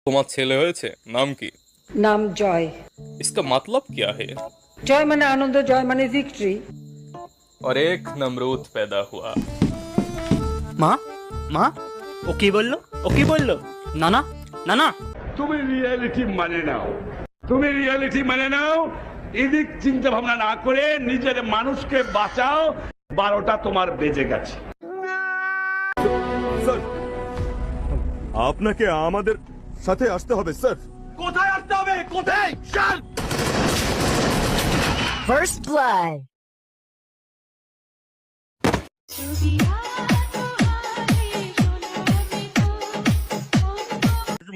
তোমার ছেলে হয়েছে, নাম কি? नाम जॉय। इसका मतलब क्या है? जॉय माने आनंद, जॉय माने विक्ट्री। और एक नमरूद पैदा हुआ। মা মা ও কি বললো? ও কি বললো? না না না না, তুমি রিয়েলিটি মানে নাও, তুমি রিয়েলিটি মানে নাও। এদিক চিন্তা ভাবনা না করে নিজের মানুষকে বাঁচাও। 12টা তোমার বেজে গেছে। স্যার, আপনাকে আমাদের সাথে আসতে হবে স্যার। কোথায় আসতে হবে? কোথায়? চল। First blood.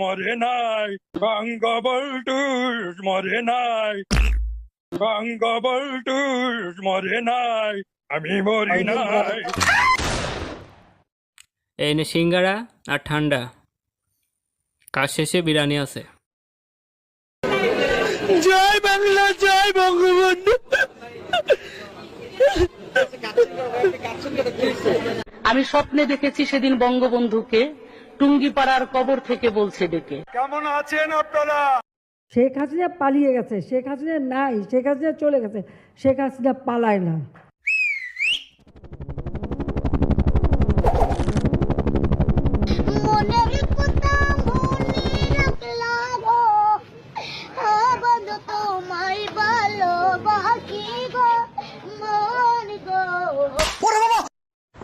মরে নাই বঙ্গবন্ধু, মরে নাই বঙ্গবন্ধু, মরে নাই, আমি মরি নাই। এই নে সিঙ্গারা আর ঠান্ডা, কাজ শেষে বিরিয়ানি আছে। জয় বাংলা, জয় বঙ্গবন্ধু। আমি স্বপ্নে দেখেছি সেদিন বঙ্গবন্ধুকে টুঙ্গিপাড়ার কবর থেকে বলছে ডেকে। কেমন আছেন আপনারা? শেখ হাসিনা পালিয়ে গেছে, শেখ হাসিনা নাই, শেখ হাসিনা চলে গেছে, শেখ হাসিনা পালায় না।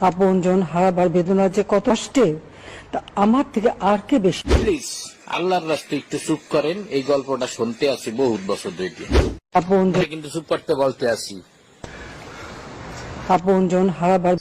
আপনজন হারাবার বেদনা যে কত কষ্টে, তা আমার থেকে আর কে বেশি। প্লিজ আল্লাহর রাস্তায় একটু চুপ করেন। এই গল্পটা শুনতে আসি বহুত বছর ধরে, আপনজন কিন্তু চুপ করতে বলতে আসি। আপনজন হারাবার